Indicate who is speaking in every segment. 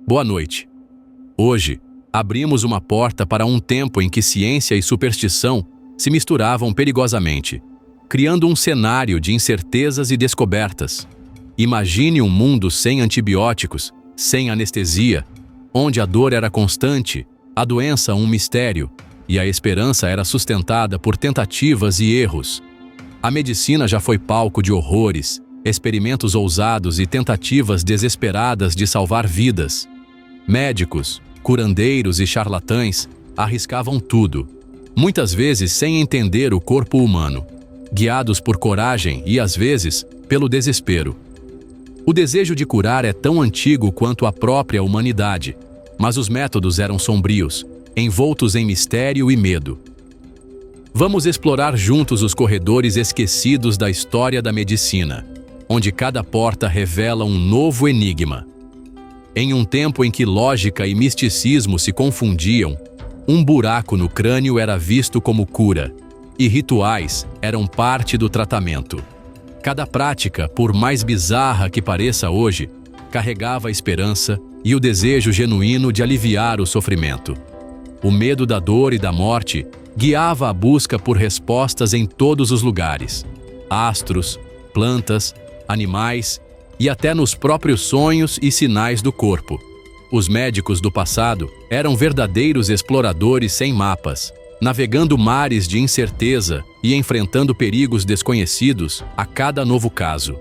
Speaker 1: Boa noite. Hoje, abrimos uma porta para um tempo em que ciência e superstição se misturavam perigosamente, criando um cenário de incertezas e descobertas. Imagine um mundo sem antibióticos, sem anestesia, onde a dor era constante, a doença um mistério, e a esperança era sustentada por tentativas e erros. A medicina já foi palco de horrores, experimentos ousados e tentativas desesperadas de salvar vidas. Médicos, curandeiros e charlatães arriscavam tudo, muitas vezes sem entender o corpo humano, guiados por coragem e, às vezes, pelo desespero. O desejo de curar é tão antigo quanto a própria humanidade, mas os métodos eram sombrios, envoltos em mistério e medo. Vamos explorar juntos os corredores esquecidos da história da medicina, onde cada porta revela um novo enigma. Em um tempo em que lógica e misticismo se confundiam, um buraco no crânio era visto como cura, e rituais eram parte do tratamento. Cada prática, por mais bizarra que pareça hoje, carregava a esperança e o desejo genuíno de aliviar o sofrimento. O medo da dor e da morte guiava a busca por respostas em todos os lugares: astros, plantas, animais e até nos próprios sonhos e sinais do corpo. Os médicos do passado eram verdadeiros exploradores sem mapas, navegando mares de incerteza e enfrentando perigos desconhecidos a cada novo caso.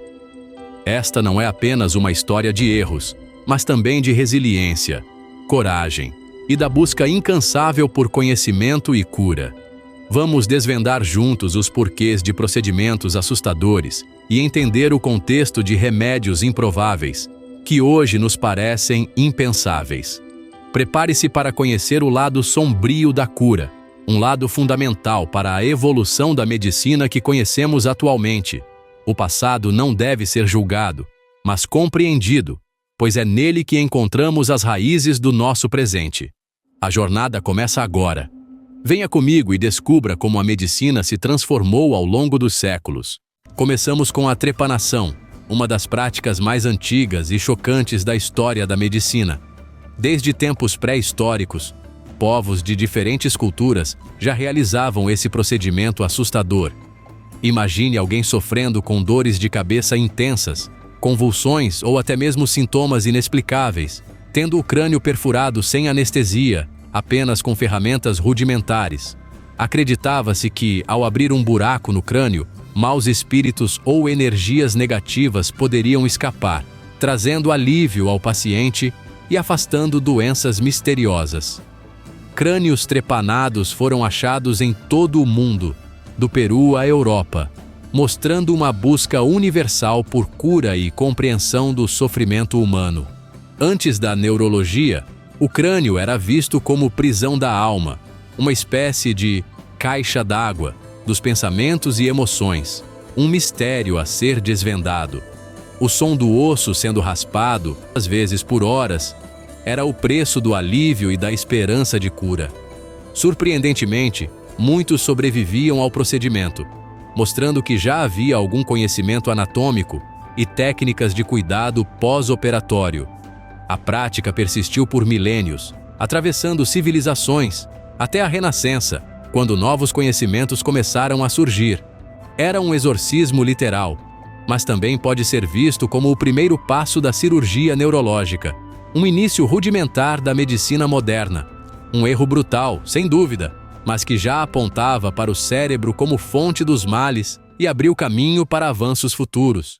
Speaker 1: Esta não é apenas uma história de erros, mas também de resiliência, coragem e da busca incansável por conhecimento e cura. Vamos desvendar juntos os porquês de procedimentos assustadores e entender o contexto de remédios improváveis, que hoje nos parecem impensáveis. Prepare-se para conhecer o lado sombrio da cura, um lado fundamental para a evolução da medicina que conhecemos atualmente. O passado não deve ser julgado, mas compreendido, pois é nele que encontramos as raízes do nosso presente. A jornada começa agora. Venha comigo e descubra como a medicina se transformou ao longo dos séculos. Começamos com a trepanação, uma das práticas mais antigas e chocantes da história da medicina. Desde tempos pré-históricos, povos de diferentes culturas já realizavam esse procedimento assustador. Imagine alguém sofrendo com dores de cabeça intensas, convulsões ou até mesmo sintomas inexplicáveis, tendo o crânio perfurado sem anestesia, apenas com ferramentas rudimentares. Acreditava-se que, ao abrir um buraco no crânio, maus espíritos ou energias negativas poderiam escapar, trazendo alívio ao paciente e afastando doenças misteriosas. Crânios trepanados foram achados em todo o mundo, do Peru à Europa, mostrando uma busca universal por cura e compreensão do sofrimento humano. Antes da neurologia, o crânio era visto como prisão da alma, uma espécie de caixa d'água dos pensamentos e emoções, um mistério a ser desvendado. O som do osso sendo raspado, às vezes por horas, era o preço do alívio e da esperança de cura. Surpreendentemente, muitos sobreviviam ao procedimento, mostrando que já havia algum conhecimento anatômico e técnicas de cuidado pós-operatório. A prática persistiu por milênios, atravessando civilizações, até a Renascença, quando novos conhecimentos começaram a surgir. Era um exorcismo literal, mas também pode ser visto como o primeiro passo da cirurgia neurológica, um início rudimentar da medicina moderna. Um erro brutal, sem dúvida, mas que já apontava para o cérebro como fonte dos males e abriu caminho para avanços futuros.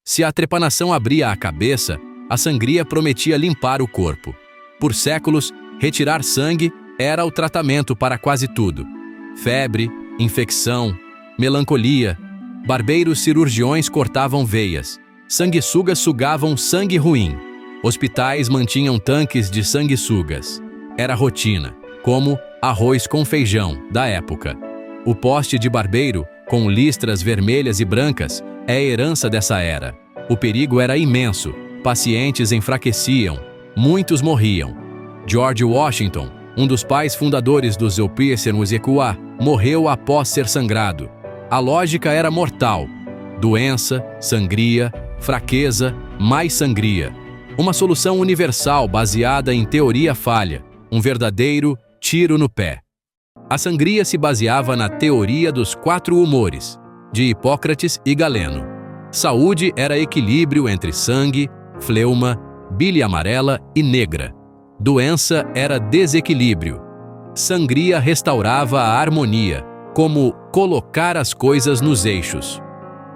Speaker 1: Se a trepanação abria a cabeça, a sangria prometia limpar o corpo. Por séculos, retirar sangue era o tratamento para quase tudo. Febre, infecção, melancolia. Barbeiros cirurgiões cortavam veias. Sanguessugas sugavam sangue ruim. Hospitais mantinham tanques de sanguessugas. Era rotina, como arroz com feijão, da época. O poste de barbeiro, com listras vermelhas e brancas, é a herança dessa era. O perigo era imenso. Pacientes enfraqueciam. Muitos morriam. George Washington, um dos pais fundadores do Zeupiacermusecua, morreu após ser sangrado. A lógica era mortal. Doença, sangria, fraqueza, mais sangria. Uma solução universal baseada em teoria falha, um verdadeiro tiro no pé. A sangria se baseava na teoria dos 4 humores, de Hipócrates e Galeno. Saúde era equilíbrio entre sangue, fleuma, bile amarela e negra. Doença era desequilíbrio. Sangria restaurava a harmonia, como colocar as coisas nos eixos.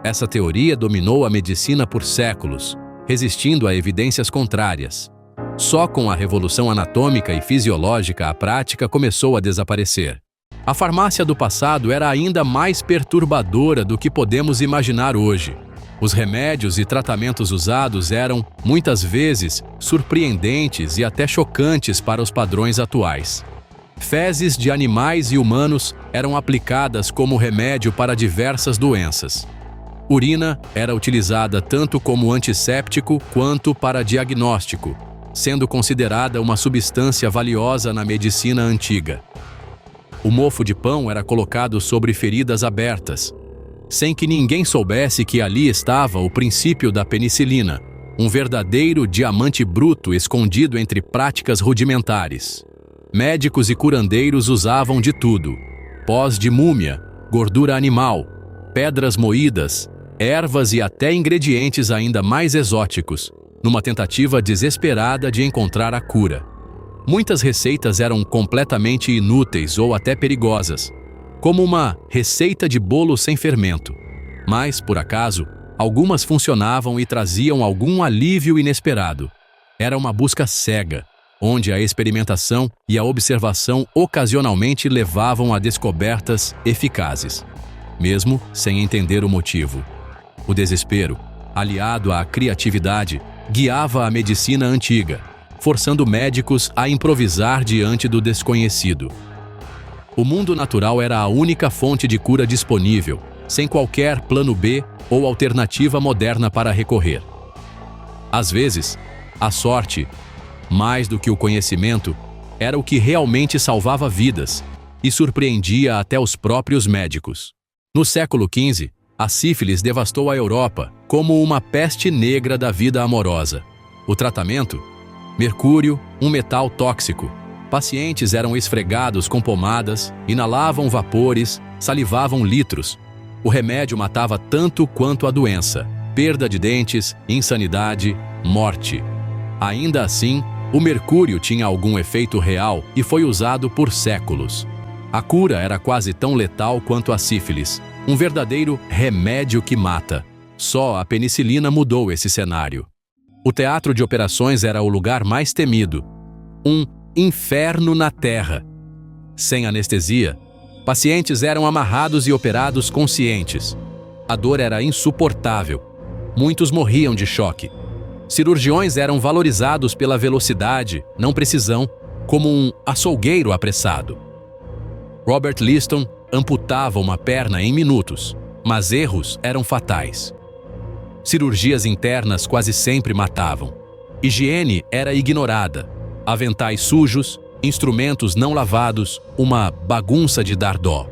Speaker 1: Essa teoria dominou a medicina por séculos, resistindo a evidências contrárias. Só com a revolução anatômica e fisiológica a prática começou a desaparecer. A farmácia do passado era ainda mais perturbadora do que podemos imaginar hoje. Os remédios e tratamentos usados eram, muitas vezes, surpreendentes e até chocantes para os padrões atuais. Fezes de animais e humanos eram aplicadas como remédio para diversas doenças. Urina era utilizada tanto como antisséptico quanto para diagnóstico, sendo considerada uma substância valiosa na medicina antiga. O mofo de pão era colocado sobre feridas abertas, sem que ninguém soubesse que ali estava o princípio da penicilina, um verdadeiro diamante bruto escondido entre práticas rudimentares. Médicos e curandeiros usavam de tudo: pós de múmia, gordura animal, pedras moídas, ervas e até ingredientes ainda mais exóticos, numa tentativa desesperada de encontrar a cura. Muitas receitas eram completamente inúteis ou até perigosas, como uma receita de bolo sem fermento. Mas, por acaso, algumas funcionavam e traziam algum alívio inesperado. Era uma busca cega, onde a experimentação e a observação ocasionalmente levavam a descobertas eficazes, mesmo sem entender o motivo. O desespero, aliado à criatividade, guiava a medicina antiga, forçando médicos a improvisar diante do desconhecido. O mundo natural era a única fonte de cura disponível, sem qualquer plano B ou alternativa moderna para recorrer. Às vezes, a sorte, mais do que o conhecimento, era o que realmente salvava vidas e surpreendia até os próprios médicos. No século XV, a sífilis devastou a Europa como uma peste negra da vida amorosa. O tratamento? Mercúrio, um metal tóxico. Pacientes eram esfregados com pomadas, inalavam vapores, salivavam litros. O remédio matava tanto quanto a doença: perda de dentes, insanidade, morte. Ainda assim, o mercúrio tinha algum efeito real e foi usado por séculos. A cura era quase tão letal quanto a sífilis, um verdadeiro remédio que mata. Só a penicilina mudou esse cenário. O teatro de operações era o lugar mais temido. Um inferno na terra. Sem anestesia, pacientes eram amarrados e operados conscientes. A dor era insuportável. Muitos morriam de choque. Cirurgiões eram valorizados pela velocidade, não precisão, como um açougueiro apressado. Robert Liston amputava uma perna em minutos, mas erros eram fatais. Cirurgias internas quase sempre matavam. Higiene era ignorada. Aventais sujos, instrumentos não lavados, uma bagunça de dar dó.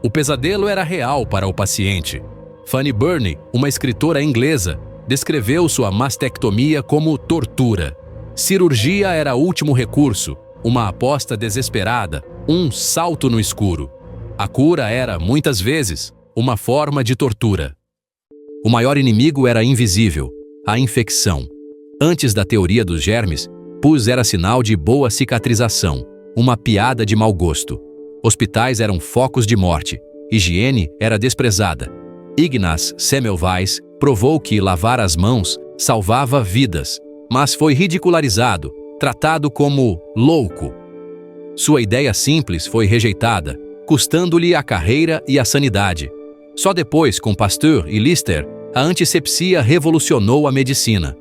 Speaker 1: O pesadelo era real para o paciente. Fanny Burney, uma escritora inglesa, descreveu sua mastectomia como tortura. Cirurgia era o último recurso, uma aposta desesperada, um salto no escuro. A cura era, muitas vezes, uma forma de tortura. O maior inimigo era invisível, a infecção. Antes da teoria dos germes, pus era sinal de boa cicatrização, uma piada de mau gosto. Hospitais eram focos de morte, higiene era desprezada. Ignaz Semmelweis provou que lavar as mãos salvava vidas, mas foi ridicularizado, tratado como louco. Sua ideia simples foi rejeitada, custando-lhe a carreira e a sanidade. Só depois, com Pasteur e Lister, a antisepsia revolucionou a medicina.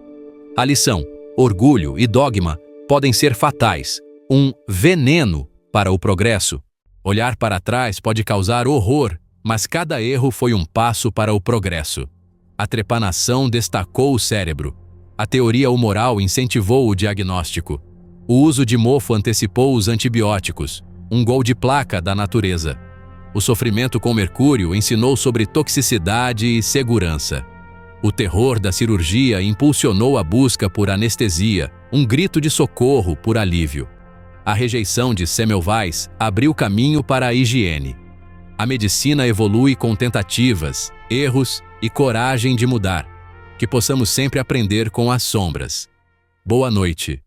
Speaker 1: A lição: orgulho e dogma podem ser fatais, um veneno para o progresso. Olhar para trás pode causar horror, mas cada erro foi um passo para o progresso. A trepanação destacou o cérebro. A teoria humoral incentivou o diagnóstico. O uso de mofo antecipou os antibióticos, um gol de placa da natureza. O sofrimento com mercúrio ensinou sobre toxicidade e segurança. O terror da cirurgia impulsionou a busca por anestesia, um grito de socorro por alívio. A rejeição de Semmelweis abriu caminho para a higiene. A medicina evolui com tentativas, erros e coragem de mudar. Que possamos sempre aprender com as sombras. Boa noite.